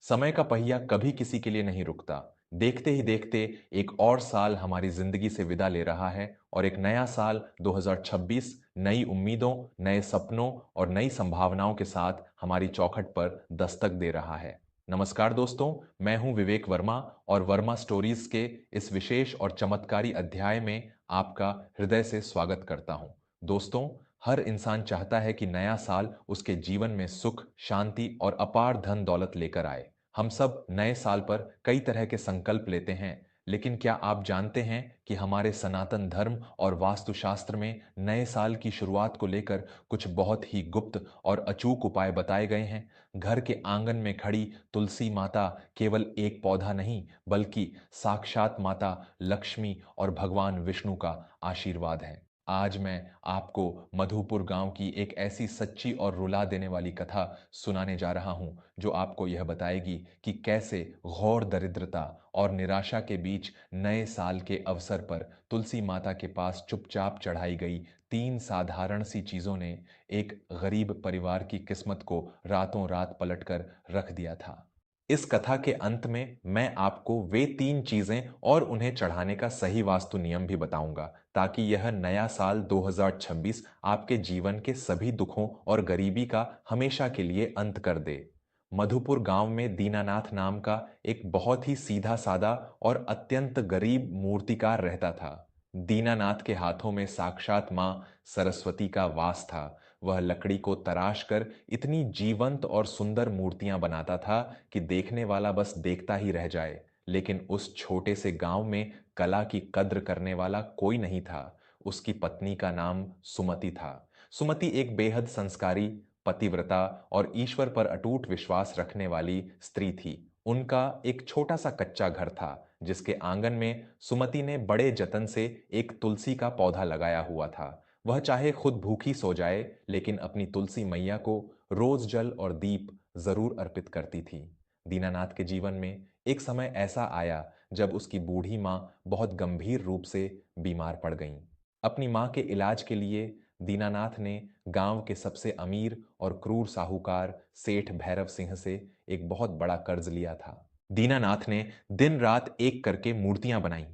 समय का पहिया कभी किसी के लिए नहीं रुकता। देखते ही देखते एक और साल हमारी जिंदगी से विदा ले रहा है और एक नया साल 2026 नई उम्मीदों, नए सपनों और नई संभावनाओं के साथ हमारी चौखट पर दस्तक दे रहा है। नमस्कार दोस्तों, मैं हूं विवेक वर्मा और वर्मा स्टोरीज के इस विशेष और चमत्कारी अध्याय में आपका हृदय से स्वागत करता हूं। दोस्तों, हर इंसान चाहता है कि नया साल उसके जीवन में सुख, शांति और अपार धन दौलत लेकर आए। हम सब नए साल पर कई तरह के संकल्प लेते हैं, लेकिन क्या आप जानते हैं कि हमारे सनातन धर्म और वास्तुशास्त्र में नए साल की शुरुआत को लेकर कुछ बहुत ही गुप्त और अचूक उपाय बताए गए हैं। घर के आंगन में खड़ी तुलसी माता केवल एक पौधा नहीं, बल्कि साक्षात माता लक्ष्मी और भगवान विष्णु का आशीर्वाद है। आज मैं आपको मधुपुर गांव की एक ऐसी सच्ची और रुला देने वाली कथा सुनाने जा रहा हूं, जो आपको यह बताएगी कि कैसे घोर दरिद्रता और निराशा के बीच नए साल के अवसर पर तुलसी माता के पास चुपचाप चढ़ाई गई तीन साधारण सी चीजों ने एक गरीब परिवार की किस्मत को रातों रात पलटकर रख दिया था। इस कथा के अंत में मैं आपको वे तीन चीजें और उन्हें चढ़ाने का सही वास्तु नियम भी बताऊंगा, ताकि यह नया साल 2026 आपके जीवन के सभी दुखों और गरीबी का हमेशा के लिए अंत कर दे। मधुपुर गांव में दीनानाथ नाम का एक बहुत ही सीधा सादा और अत्यंत गरीब मूर्तिकार रहता था। दीनानाथ के हाथों में साक्षात मां सरस्वती का वास था। वह लकड़ी को तराश कर इतनी जीवंत और सुंदर मूर्तियां बनाता था कि देखने वाला बस देखता ही रह जाए। लेकिन उस छोटे से गांव में कला की कद्र करने वाला कोई नहीं था। उसकी पत्नी का नाम सुमति था। सुमति एक बेहद संस्कारी, पतिव्रता और ईश्वर पर अटूट विश्वास रखने वाली स्त्री थी। उनका एक छोटा सा कच्चा घर था, जिसके आंगन में सुमति ने बड़े जतन से एक तुलसी का पौधा लगाया हुआ था। वह चाहे खुद भूखी सो जाए, लेकिन अपनी तुलसी मैया को रोज जल और दीप जरूर अर्पित करती थी। दीनानाथ के जीवन में एक समय ऐसा आया जब उसकी बूढ़ी माँ बहुत गंभीर रूप से बीमार पड़ गईं। अपनी माँ के इलाज के लिए दीनानाथ ने गांव के सबसे अमीर और क्रूर साहूकार सेठ भैरव सिंह से एक बहुत बड़ा कर्ज लिया था। दीनानाथ ने दिन रात एक करके मूर्तियां बनाई,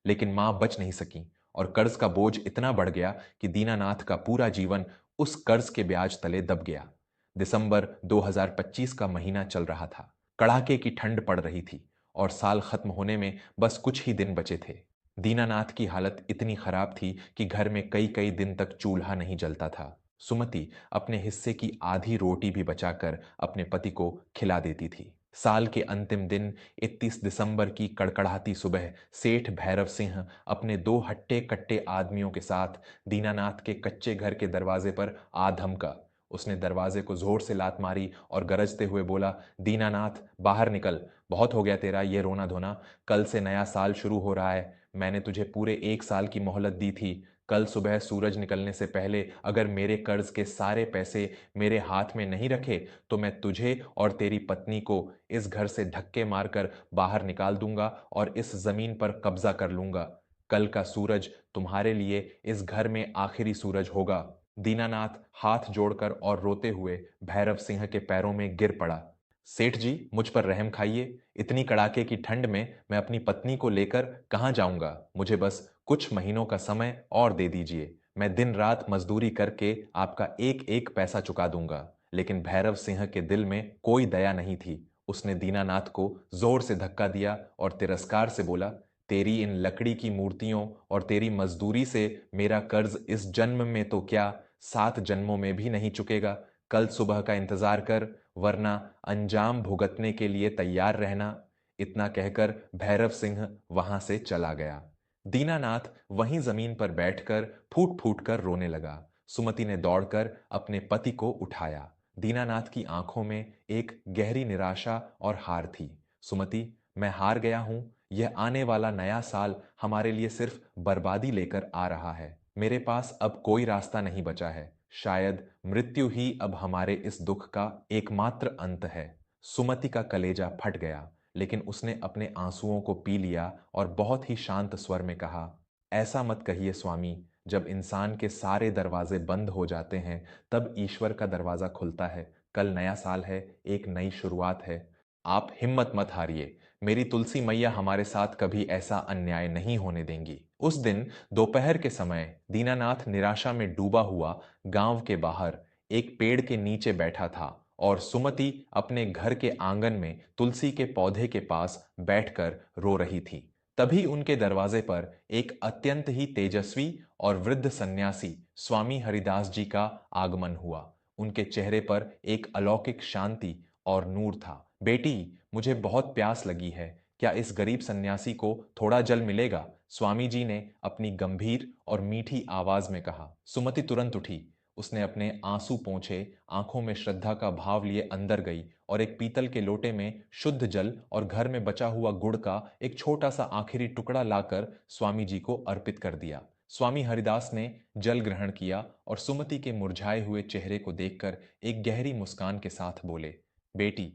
लेकिन मां बच नहीं सकी और कर्ज का बोझ इतना बढ़ गया कि दीनानाथ का पूरा जीवन उस कर्ज के ब्याज तले दब गया। दिसंबर 2025 का महीना चल रहा था। कड़ाके की ठंड पड़ रही थी और साल खत्म होने में बस कुछ ही दिन बचे थे। दीनानाथ की हालत इतनी खराब थी कि घर में कई कई दिन तक चूल्हा नहीं जलता था। सुमति अपने हिस्से की आधी रोटी भी बचाकर अपने पति को खिला देती थी। साल के अंतिम दिन 31 दिसंबर की कड़कड़ाती सुबह सेठ भैरव सिंह अपने दो हट्टे कट्टे आदमियों के साथ दीनानाथ के कच्चे घर के दरवाजे पर आ धमका। उसने दरवाजे को जोर से लात मारी और गरजते हुए बोला, दीनानाथ बाहर निकल, बहुत हो गया तेरा ये रोना धोना। कल से नया साल शुरू हो रहा है। मैंने तुझे पूरे एक साल की मोहलत दी थी। कल सुबह सूरज निकलने से पहले अगर मेरे कर्ज के सारे पैसे मेरे हाथ में नहीं रखे, तो मैं तुझे और तेरी पत्नी को इस घर से धक्के मारकर बाहर निकाल दूंगा और इस जमीन पर कब्जा कर लूंगा। कल का सूरज तुम्हारे लिए इस घर में आखिरी सूरज होगा। दीनानाथ हाथ जोड़कर और रोते हुए भैरव सिंह के पैरों में गिर पड़ा। सेठ जी, मुझ पर रहम खाइए। इतनी कड़ाके की ठंड में मैं अपनी पत्नी को लेकर कहाँ जाऊंगा? मुझे बस कुछ महीनों का समय और दे दीजिए। मैं दिन रात मजदूरी करके आपका एक एक पैसा चुका दूंगा। लेकिन भैरव सिंह के दिल में कोई दया नहीं थी। उसने दीनानाथ को जोर से धक्का दिया और तिरस्कार से बोला, तेरी इन लकड़ी की मूर्तियों और तेरी मजदूरी से मेरा कर्ज इस जन्म में तो क्या, 7 जन्मों में भी नहीं चुकेगा। कल सुबह का इंतजार कर, वरना अंजाम भुगतने के लिए तैयार रहना। इतना कहकर भैरव सिंह वहां से चला गया। दीनानाथ वहीं जमीन पर बैठकर फूट फूट कर रोने लगा। सुमति ने दौड़कर अपने पति को उठाया। दीनानाथ की आंखों में एक गहरी निराशा और हार थी। सुमति, मैं हार गया हूं। यह आने वाला नया साल हमारे लिए सिर्फ बर्बादी लेकर आ रहा है। मेरे पास अब कोई रास्ता नहीं बचा है। शायद मृत्यु ही अब हमारे इस दुख का एकमात्र अंत है। सुमति का कलेजा फट गया, लेकिन उसने अपने आंसुओं को पी लिया और बहुत ही शांत स्वर में कहा, ऐसा मत कहिए स्वामी। जब इंसान के सारे दरवाजे बंद हो जाते हैं, तब ईश्वर का दरवाजा खुलता है। कल नया साल है, एक नई शुरुआत है। आप हिम्मत मत हारिए, मेरी तुलसी मैया हमारे साथ कभी ऐसा अन्याय नहीं होने देंगी। उस दिन दोपहर के समय दीनानाथ निराशा में डूबा हुआ गांव के बाहर एक पेड़ के नीचे बैठा था और सुमति अपने घर के आंगन में तुलसी के पौधे के पास बैठकर रो रही थी। तभी उनके दरवाजे पर एक अत्यंत ही तेजस्वी और वृद्ध सन्यासी स्वामी हरिदास जी का आगमन हुआ। उनके चेहरे पर एक अलौकिक शांति और नूर था। बेटी, मुझे बहुत प्यास लगी है, क्या इस गरीब सन्यासी को थोड़ा जल मिलेगा? स्वामी जी ने अपनी गंभीर और मीठी आवाज में कहा। सुमति तुरंत उठी। उसने अपने आंसू पोंछे, आंखों में श्रद्धा का भाव लिए अंदर गई और एक पीतल के लोटे में शुद्ध जल और घर में बचा हुआ गुड़ का एक छोटा सा आखिरी टुकड़ा लाकर स्वामी जी को अर्पित कर दिया। स्वामी हरिदास ने जल ग्रहण किया और सुमति के मुरझाए हुए चेहरे को देखकर एक गहरी मुस्कान के साथ बोले, बेटी,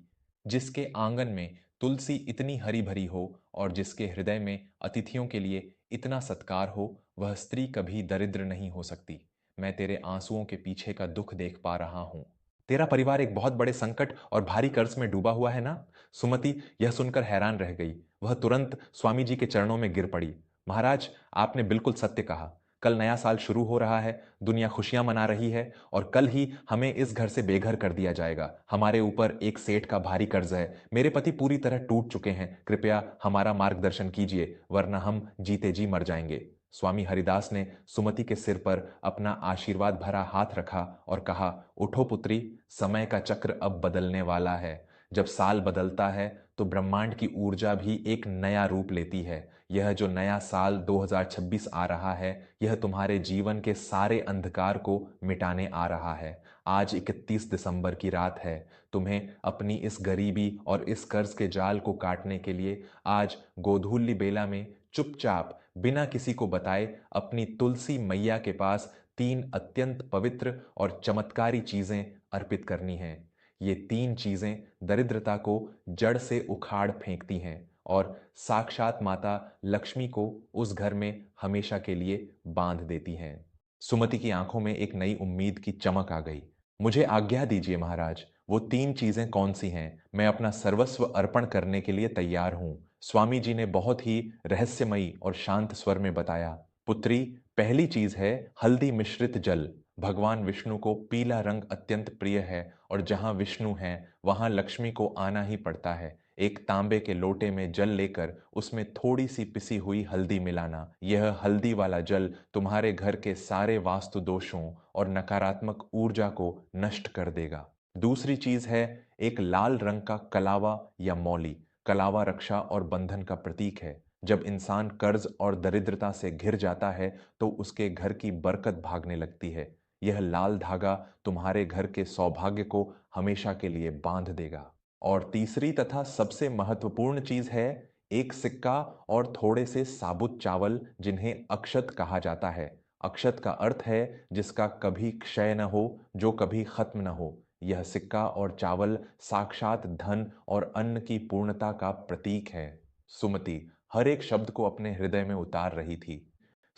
जिसके आंगन में तुलसी इतनी हरी भरी हो और जिसके हृदय में अतिथियों के लिए इतना सत्कार हो, वह स्त्री कभी दरिद्र नहीं हो सकती। मैं तेरे आंसुओं के पीछे का दुख देख पा रहा हूं। तेरा परिवार एक बहुत बड़े संकट और भारी कर्ज में डूबा हुआ है ना? सुमति यह सुनकर हैरान रह गई। वह तुरंत स्वामी जी के चरणों में गिर पड़ी। महाराज, आपने बिल्कुल सत्य कहा। कल नया साल शुरू हो रहा है, दुनिया खुशियां मना रही है और कल ही हमें इस घर से बेघर कर दिया जाएगा। हमारे ऊपर एक सेठ का भारी कर्ज है। मेरे पति पूरी तरह टूट चुके हैं। कृपया हमारा मार्गदर्शन कीजिए, वरना हम जीते जी मर जाएंगे। स्वामी हरिदास ने सुमति के सिर पर अपना आशीर्वाद भरा हाथ रखा और कहा, उठो पुत्री, समय का चक्र अब बदलने वाला है। जब साल बदलता है तो ब्रह्मांड की ऊर्जा भी एक नया रूप लेती है। यह जो नया साल 2026 आ रहा है, यह तुम्हारे जीवन के सारे अंधकार को मिटाने आ रहा है। आज 31 दिसंबर की रात है। तुम्हें अपनी इस गरीबी और इस कर्ज के जाल को काटने के लिए आज गोधूली बेला में चुपचाप बिना किसी को बताए अपनी तुलसी मैया के पास 3 अत्यंत पवित्र और चमत्कारी चीजें अर्पित करनी हैं। ये 3 चीजें दरिद्रता को जड़ से उखाड़ फेंकती हैं और साक्षात माता लक्ष्मी को उस घर में हमेशा के लिए बांध देती हैं। सुमति की आंखों में एक नई उम्मीद की चमक आ गई। मुझे आज्ञा दीजिए महाराज, वो 3 चीजें कौन सी हैं? मैं अपना सर्वस्व अर्पण करने के लिए तैयार हूं। स्वामी जी ने बहुत ही रहस्यमयी और शांत स्वर में बताया, पुत्री, पहली चीज है हल्दी मिश्रित जल। भगवान विष्णु को पीला रंग अत्यंत प्रिय है और जहां विष्णु हैं वहां लक्ष्मी को आना ही पड़ता है। एक तांबे के लोटे में जल लेकर उसमें थोड़ी सी पिसी हुई हल्दी मिलाना। यह हल्दी वाला जल तुम्हारे घर के सारे वास्तु दोषों और नकारात्मक ऊर्जा को नष्ट कर देगा। दूसरी चीज है एक लाल रंग का कलावा या मौली। कलावा रक्षा और बंधन का प्रतीक है। जब इंसान कर्ज और दरिद्रता से घिर जाता है तो उसके घर की बरकत भागने लगती है। यह लाल धागा तुम्हारे घर के सौभाग्य को हमेशा के लिए बांध देगा। और तीसरी तथा सबसे महत्वपूर्ण चीज है एक सिक्का और थोड़े से साबुत चावल, जिन्हें अक्षत कहा जाता है। अक्षत का अर्थ है जिसका कभी क्षय न हो, जो कभी खत्म न हो। यह सिक्का और चावल साक्षात धन और अन्न की पूर्णता का प्रतीक है। सुमति हर एक शब्द को अपने हृदय में उतार रही थी।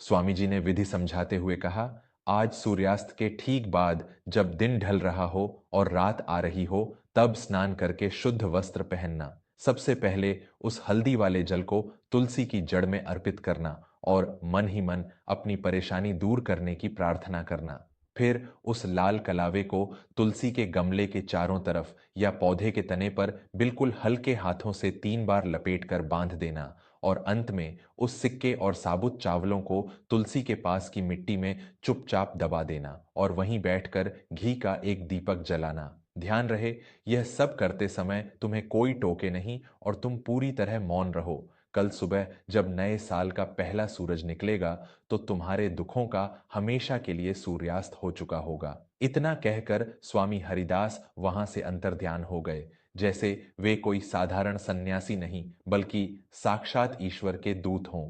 स्वामी जी ने विधि समझाते हुए कहा, आज सूर्यास्त के ठीक बाद जब दिन ढल रहा हो और रात आ रही हो, तब स्नान करके शुद्ध वस्त्र पहनना। सबसे पहले उस हल्दी वाले जल को तुलसी की जड़ में अर्पित करना और मन ही मन अपनी परेशानी दूर करने की प्रार्थना करना। फिर उस लाल कलावे को तुलसी के गमले के चारों तरफ या पौधे के तने पर बिल्कुल हल्के हाथों से 3 बार लपेट कर बांध देना और अंत में उस सिक्के और साबुत चावलों को तुलसी के पास की मिट्टी में चुपचाप दबा देना और वहीं बैठकर घी का एक दीपक जलाना। ध्यान रहे, यह सब करते समय तुम्हें कोई टोके नहीं और तुम पूरी तरह मौन रहो। कल सुबह जब नए साल का पहला सूरज निकलेगा तो तुम्हारे दुखों का हमेशा के लिए सूर्यास्त हो चुका होगा। इतना कहकर स्वामी हरिदास वहां से अंतर्ध्यान हो गए, जैसे वे कोई साधारण सन्यासी नहीं बल्कि साक्षात ईश्वर के दूत हों।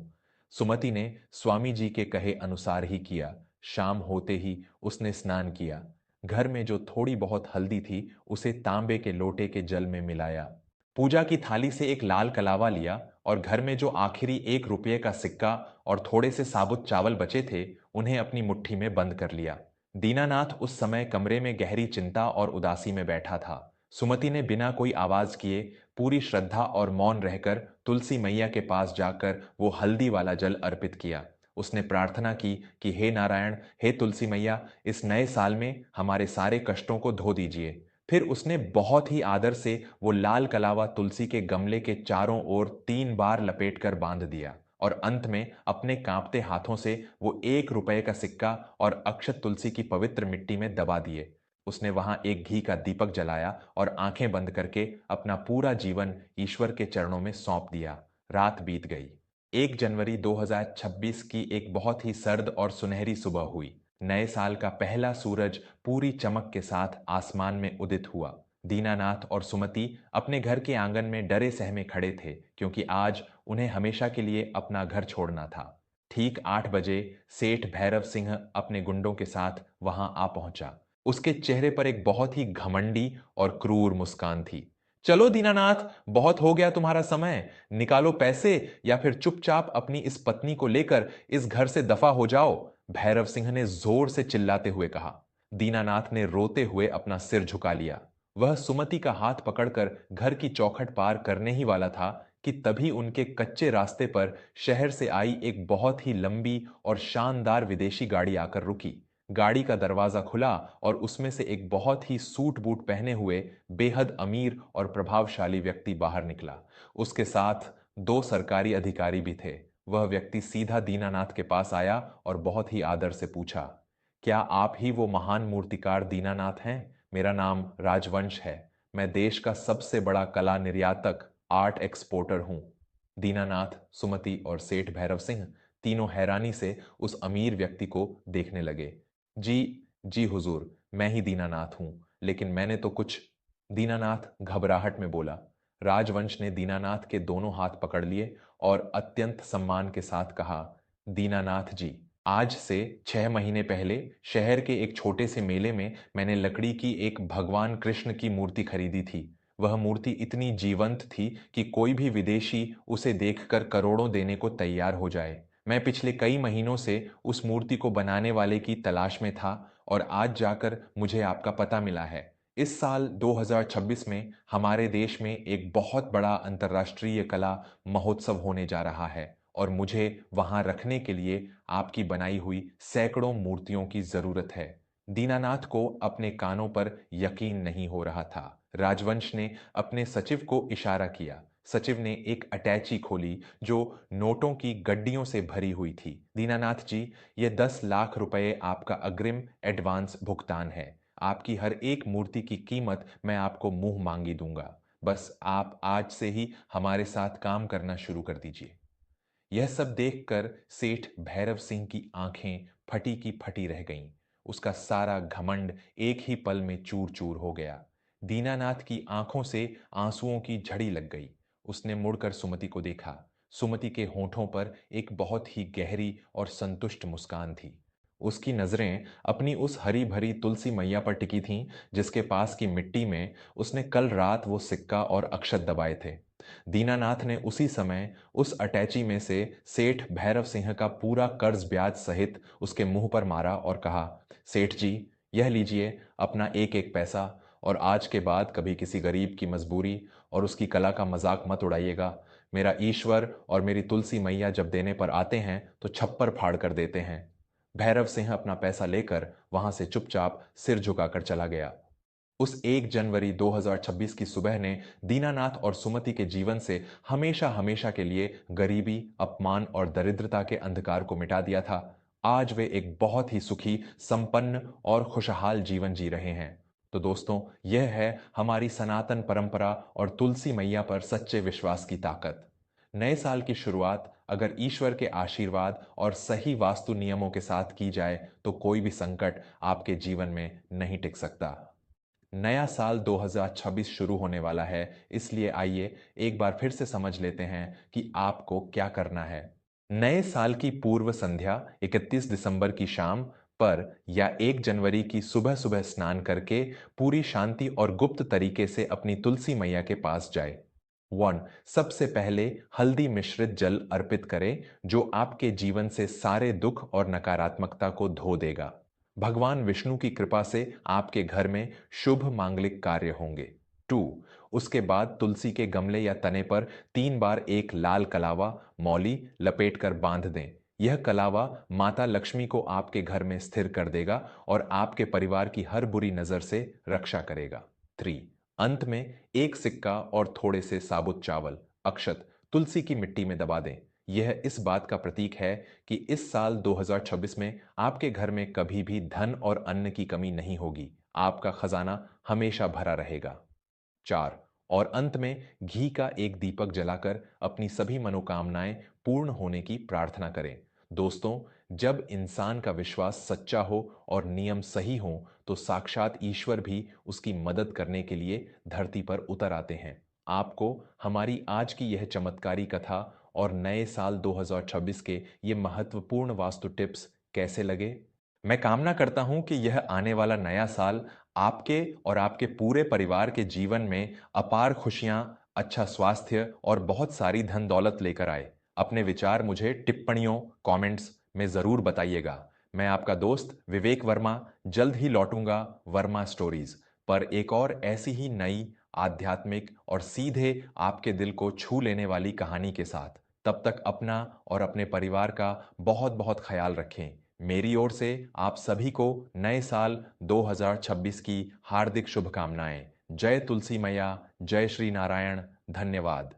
सुमति ने स्वामी जी के कहे अनुसार ही किया। शाम होते ही उसने स्नान किया। घर में जो थोड़ी बहुत हल्दी थी उसे तांबे के लोटे के जल में मिलाया। पूजा की थाली से एक लाल कलावा लिया और घर में जो आखिरी 1 रुपये का सिक्का और थोड़े से साबुत चावल बचे थे उन्हें अपनी मुट्ठी में बंद कर लिया। दीनानाथ उस समय कमरे में गहरी चिंता और उदासी में बैठा था। सुमति ने बिना कोई आवाज किए पूरी श्रद्धा और मौन रहकर तुलसी मैया के पास जाकर वो हल्दी वाला जल अर्पित किया। उसने प्रार्थना की कि हे नारायण, हे तुलसी मैया, इस नए साल में हमारे सारे कष्टों को धो दीजिए। फिर उसने बहुत ही आदर से वो लाल कलावा तुलसी के गमले के चारों ओर 3 बार लपेटकर बांध दिया और अंत में अपने कांपते हाथों से वो 1 रुपए का सिक्का और अक्षत तुलसी की पवित्र मिट्टी में दबा दिए। उसने वहां एक घी का दीपक जलाया और आंखें बंद करके अपना पूरा जीवन ईश्वर के चरणों में सौंप दिया। रात बीत गई। 1 जनवरी 2026 की एक बहुत ही सर्द और सुनहरी सुबह हुई। नए साल का पहला सूरज पूरी चमक के साथ आसमान में उदित हुआ। दीनानाथ और सुमति अपने घर के आंगन में डरे सहमे खड़े थे, क्योंकि आज उन्हें हमेशा के लिए अपना घर छोड़ना था। ठीक 8 बजे सेठ भैरव सिंह अपने गुंडों के साथ वहां आ पहुंचा। उसके चेहरे पर एक बहुत ही घमंडी और क्रूर मुस्कान थी। चलो दीनानाथ, बहुत हो गया तुम्हारा समय। निकालो पैसे या फिर चुपचाप अपनी इस पत्नी को लेकर इस घर से दफा हो जाओ, भैरव सिंह ने जोर से चिल्लाते हुए कहा। दीनानाथ ने रोते हुए अपना सिर झुका लिया। वह सुमति का हाथ पकड़कर घर की चौखट पार करने ही वाला था कि तभी उनके कच्चे रास्ते पर शहर से आई एक बहुत ही लंबी और शानदार विदेशी गाड़ी आकर रुकी। गाड़ी का दरवाजा खुला और उसमें से एक बहुत ही सूट बूट पहने हुए बेहद अमीर और प्रभावशाली व्यक्ति बाहर निकला। उसके साथ 2 सरकारी अधिकारी भी थे। वह व्यक्ति सीधा दीनानाथ के पास आया और बहुत ही आदर से पूछा, क्या आप ही वो महान मूर्तिकार दीनानाथ हैं? मेरा नाम राजवंश है। मैं देश का सबसे बड़ा कला निर्यातक, आर्ट एक्सपोर्टर हूं। दीनानाथ, सुमति और सेठ भैरव सिंह तीनों हैरानी से उस अमीर व्यक्ति को देखने लगे। जी, जी हुजूर, मैं ही दीनानाथ हूं, लेकिन मैंने तो कुछ। दीनानाथ घबराहट में बोला। राजवंश ने दीनानाथ के दोनों हाथ पकड़ लिए और अत्यंत सम्मान के साथ कहा, दीनानाथ जी, आज से 6 महीने पहले शहर के एक छोटे से मेले में मैंने लकड़ी की एक भगवान कृष्ण की मूर्ति खरीदी थी। वह मूर्ति इतनी जीवंत थी कि कोई भी विदेशी उसे देखकर करोड़ों देने को तैयार हो जाए। मैं पिछले कई महीनों से उस मूर्ति को बनाने वाले की तलाश में था और आज जाकर मुझे आपका पता मिला है। इस साल 2026 में हमारे देश में एक बहुत बड़ा अंतर्राष्ट्रीय कला महोत्सव होने जा रहा है और मुझे वहां रखने के लिए आपकी बनाई हुई सैकड़ों मूर्तियों की जरूरत है। दीनानाथ को अपने कानों पर यकीन नहीं हो रहा था। राजवंश ने अपने सचिव को इशारा किया। सचिव ने एक अटैची खोली जो नोटों की गड्डियों से भरी हुई थी। दीनानाथ जी, ये 10 लाख रुपए आपका अग्रिम एडवांस भुगतान है। आपकी हर एक मूर्ति की कीमत मैं आपको मुंह मांगी दूंगा। बस आप आज से ही हमारे साथ काम करना शुरू कर दीजिए। यह सब देखकर सेठ भैरव सिंह की आंखें फटी की फटी रह गईं। उसका सारा घमंड एक ही पल में चूर चूर हो गया। दीनानाथ की आंखों से आंसुओं की झड़ी लग गई। उसने मुड़कर सुमति को देखा। सुमति के होठों पर एक बहुत ही गहरी और संतुष्ट मुस्कान थी। उसकी नजरें अपनी उस हरी भरी तुलसी मैया पर टिकी थीं, जिसके पास की मिट्टी में उसने कल रात वो सिक्का और अक्षत दबाए थे। दीनानाथ ने उसी समय उस अटैची में से सेठ भैरव सिंह का पूरा कर्ज ब्याज सहित उसके मुंह पर मारा और कहा, सेठ जी, यह लीजिए अपना एक एक पैसा, और आज के बाद कभी किसी गरीब की मजबूरी और उसकी कला का मजाक मत उड़ाइएगा। मेरा ईश्वर और मेरी तुलसी मैया जब देने पर आते हैं तो छप्पर फाड़ कर देते हैं। भैरव सिंह अपना पैसा लेकर वहां से चुपचाप सिर झुकाकर चला गया। उस 1 जनवरी 2026 की सुबह ने दीनानाथ और सुमति के जीवन से हमेशा हमेशा के लिए गरीबी, अपमान और दरिद्रता के अंधकार को मिटा दिया था। आज वे एक बहुत ही सुखी, संपन्न और खुशहाल जीवन जी रहे हैं। तो दोस्तों, यह है हमारी सनातन परंपरा और तुलसी मैया पर सच्चे विश्वास की ताकत। नए साल की शुरुआत अगर ईश्वर के आशीर्वाद और सही वास्तु नियमों के साथ की जाए तो कोई भी संकट आपके जीवन में नहीं टिक सकता। नया साल 2026 शुरू होने वाला है, इसलिए आइए एक बार फिर से समझ लेते हैं कि आपको क्या करना है। नए साल की पूर्व संध्या 31 दिसंबर की शाम पर या 1 जनवरी की सुबह सुबह स्नान करके पूरी शांति और गुप्त तरीके से अपनी तुलसी मैया के पास जाए। 1, सबसे पहले हल्दी मिश्रित जल अर्पित करें, जो आपके जीवन से सारे दुख और नकारात्मकता को धो देगा। भगवान विष्णु की कृपा से आपके घर में शुभ मांगलिक कार्य होंगे। 2, उसके बाद तुलसी के गमले या तने पर 3 बार एक लाल कलावा मौली लपेटकर बांध दें। यह कलावा माता लक्ष्मी को आपके घर में स्थिर कर देगा और आपके परिवार की हर बुरी नजर से रक्षा करेगा। 3। अंत में एक सिक्का और थोड़े से साबुत चावल अक्षत तुलसी की मिट्टी में दबा दें। यह इस बात का प्रतीक है कि इस साल 2026 में आपके घर में कभी भी धन और अन्न की कमी नहीं होगी। आपका खजाना हमेशा भरा रहेगा। 4। और अंत में घी का एक दीपक जलाकर अपनी सभी मनोकामनाएं पूर्ण होने की प्रार्थना करें। दोस्तों, जब इंसान का विश्वास सच्चा हो और नियम सही हो तो साक्षात ईश्वर भी उसकी मदद करने के लिए धरती पर उतर आते हैं। आपको हमारी आज की यह चमत्कारी कथा और नए साल 2026 के ये महत्वपूर्ण वास्तु टिप्स कैसे लगे? मैं कामना करता हूं कि यह आने वाला नया साल आपके और आपके पूरे परिवार के जीवन में अपार खुशियां, अच्छा स्वास्थ्य और बहुत सारी धन दौलत लेकर आए। अपने विचार मुझे टिप्पणियों, कमेंट्स में जरूर बताइएगा। मैं आपका दोस्त विवेक वर्मा जल्द ही लौटूंगा वर्मा स्टोरीज पर एक और ऐसी ही नई आध्यात्मिक और सीधे आपके दिल को छू लेने वाली कहानी के साथ। तब तक अपना और अपने परिवार का बहुत बहुत ख्याल रखें। मेरी ओर से आप सभी को नए साल 2026 की हार्दिक शुभकामनाएं। जय तुलसी मैया, जय श्री नारायण, धन्यवाद।